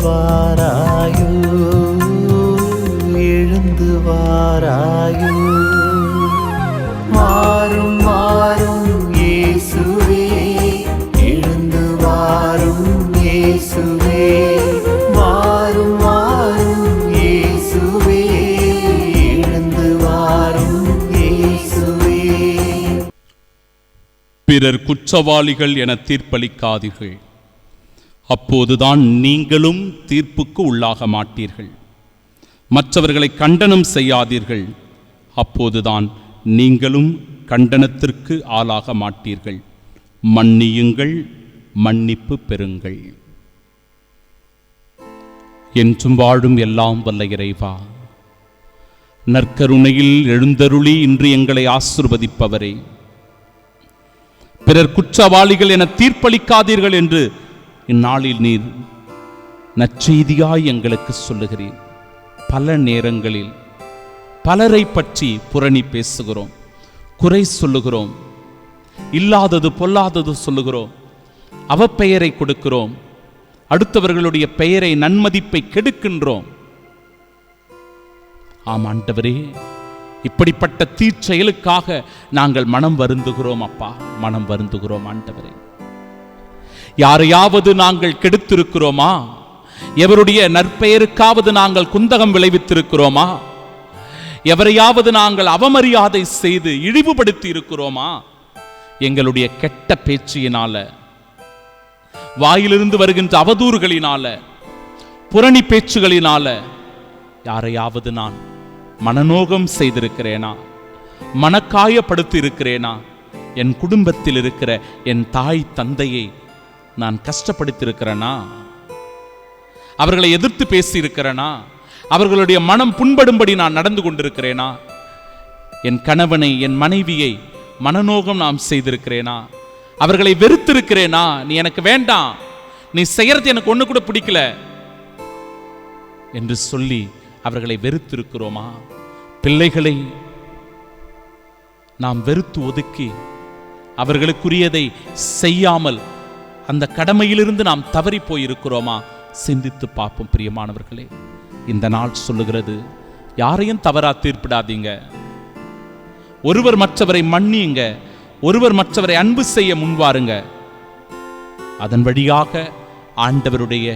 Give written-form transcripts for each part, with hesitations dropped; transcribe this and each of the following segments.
வாராயோ, எழுந்து வாராயோ. மாறும் மாறும் இயேசுவே, எழுந்து வாரும் இயேசுவே. மாறும் மாறும் இயேசுவே, எழுந்து வாரும் இயேசுவே. பிறர் குற்றவாளிகள் என தீர்ப்பளிக்காதீர்கள், அப்போதுதான் நீங்களும் தீர்ப்புக்கு உள்ளாக மாட்டீர்கள். மற்றவர்களை கண்டனம் செய்யாதீர்கள், அப்போதுதான் நீங்களும் கண்டனத்திற்கு ஆளாக மாட்டீர்கள். மன்னியுங்கள், மன்னிப்பு பெறுங்கள். என்றும் வாழும் எல்லாம் வல்ல இறைவா, நற்கருணையில் எழுந்தருளி இன்று எங்களை ஆசீர்வதிப்பவரே, பிறர் குற்றவாளிகள் என தீர்ப்பளிக்காதீர்கள் என்று இந்நாளில் நீர் நற்செய்தியாய் எங்களுக்கு சொல்லுகிறீர். பல நேரங்களில் பலரை பற்றி புரணி பேசுகிறோம், குறை சொல்லுகிறோம், இல்லாதது பொல்லாதது சொல்லுகிறோம், அவப்பெயரை கொடுக்கிறோம், அடுத்தவர்களுடைய பெயரை நன்மதிப்பை கெடுக்கின்றோம். ஆம் ஆண்டவரே, இப்படிப்பட்ட தீச்செயலுக்காக நாங்கள் மனம் வருந்துகிறோம் அப்பா, மனம் வருந்துகிறோம் ஆண்டவரே. யாரையாவது நாங்கள் கெடுத்திருக்கிறோமா? எவருடைய நற்பெயருக்காவது நாங்கள் குந்தகம் விளைவித்திருக்கிறோமா? எவரையாவது நாங்கள் அவமரியாதை செய்து இழிவுபடுத்தி இருக்கிறோமா? எங்களுடைய கெட்ட பேச்சியினால, வாயிலிருந்து வருகின்ற அவதூறுகளினால, புரணி பேச்சுகளினால யாரையாவது நான் மனநோகம் செய்திருக்கிறேனா? மனக்காயப்படுத்தி இருக்கிறேனா? என் குடும்பத்தில் இருக்கிற என் தாய் தந்தையை நான் கஷ்டப்படுத்தியிருக்கிறேனா? அவர்களை எதிர்த்து பேசி இருக்கிறேனா? அவர்களுடைய மனம் புண்படும்படி நான் நடந்து கொண்டிருக்கிறேனா? என் கணவனை, என் மனைவியை மனநோகம் நாம் செய்திருக்கிறேனா? அவர்களை வெறுத்திருக்கிறேனா? நீ எனக்கு வேண்டாம், நீ செய்யறது எனக்கு ஒண்ணு கூட பிடிக்கல என்று சொல்லி அவர்களை வெறுத்திருக்கிறோமா? பிள்ளைகளை நாம் வெறுத்து ஒதுக்கி அவர்களுக்குரியதை செய்யாமல் அந்த கடமையிலிருந்து நாம் தவறி போயிருக்கிறோமா? சிந்தித்து பார்ப்போம் பிரியமானவர்களே. இந்த நாள் சொல்லுகிறது, யாரையும் தவறா தீர்ப்பிடாதீங்க. ஒருவர் மற்றவரை மன்னியுங்க, ஒருவர் மற்றவரை அன்பு செய்ய முன்வாருங்க. அதன் வழியாக ஆண்டவருடைய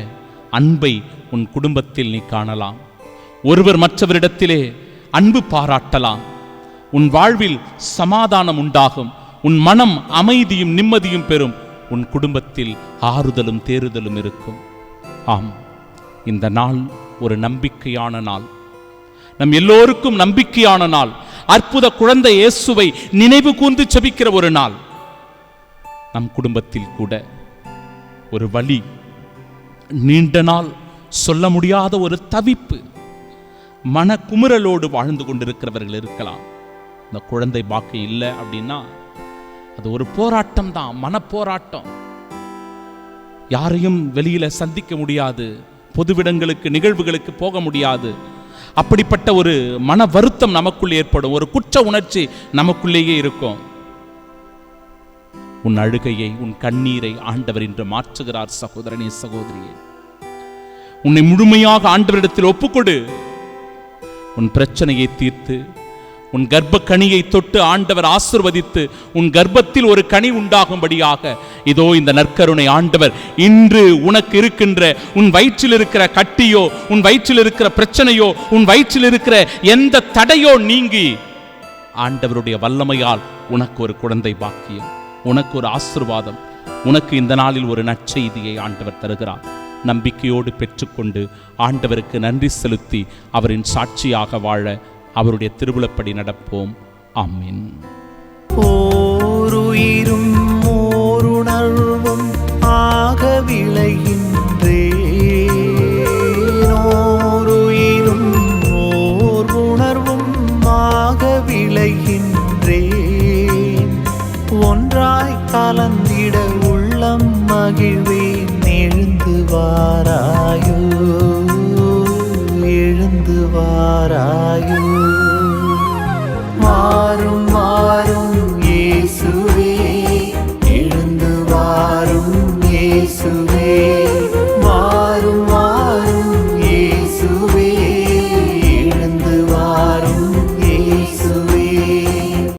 அன்பை உன் குடும்பத்தில் நீ காணலாம். ஒருவர் மற்றவரிடத்திலே அன்பு பாராட்டலாம். உன் வாழ்வில் சமாதானம் உண்டாகும். உன் மனம் அமைதியும் நிம்மதியும் பெறும். உன் குடும்பத்தில் ஆறுதலும் தேறுதலும் இருக்கும். ஆம், இந்த நாள் ஒரு நம்பிக்கையான நாள், நம் எல்லோருக்கும் நம்பிக்கையான நாள். அற்புத குழந்தை இயேசுவை நினைவு கூர்ந்து செபிக்கிற ஒரு நாள். நம் குடும்பத்தில் கூட ஒரு வலி, நீண்ட நாள் சொல்ல முடியாத ஒரு தவிப்பு, மன குமுறலோடு வாழ்ந்து கொண்டிருக்கிறவர்கள் இருக்கலாம். இந்த குழந்தை பாக்கியம் இல்லை அப்படின்னா அது ஒரு போராட்டம் தான், மனப்போராட்டம். யாரையும் வெளியில சந்திக்க முடியாது, பொதுவிடங்களுக்கு நிகழ்வுகளுக்கு போக முடியாது. அப்படிப்பட்ட ஒரு மன வருத்தம் நமக்குள்ளே ஏற்படும், ஒரு குற்ற உணர்ச்சி நமக்குள்ளேயே இருக்கும். உன் அழுகையை, உன் கண்ணீரை ஆண்டவர் இன்று மாற்றுகிறார். சகோதரனே, சகோதரியே, உன்னை முழுமையாக ஆண்டவரிடத்தில் ஒப்புக்கொடு. உன் பிரச்சனையை தீர்த்து உன் கர்ப்ப கனியை தொட்டு ஆண்டவர் ஆசீர்வதித்து உன் கர்ப்பத்தில் ஒரு கனி உண்டாகும்படியாக இதோ இந்த நற்கருணை ஆண்டவர் இன்று உனக்கு இருக்கின்ற உன் வயிற்றில் இருக்கிற கட்டியோ, உன் வயிற்றில் இருக்கிற பிரச்சனையோ, உன் வயிற்றில் இருக்கிற எந்த தடையோ நீங்கி ஆண்டவருடைய வல்லமையால் உனக்கு ஒரு குழந்தை பாக்கியம், உனக்கு ஒரு ஆசீர்வாதம், உனக்கு இந்த நாளில் ஒரு நற்செய்தியை ஆண்டவர் தருகிறார். நம்பிக்கையோடு பெற்றுக்கொண்டு ஆண்டவருக்கு நன்றி செலுத்தி அவரின் சாட்சியாக வாழ அவருடைய திருவுளப்படி நடப்போம். ஆமென். ஓருயிரும் ஓருணர்வும் ஆக விளைகின்றே, ஓருயிரும் ஓருணர்வும் ஆக விளைகின்றேன். ஒன்றாய் கலந்திட உள்ளம் மகிழ்வேன். எழுந்து வாராயோ, எழுந்து வாராயோ. மாறும் மாறும் இயேசுவே, எழுந்து வாரும் இயேசுவே.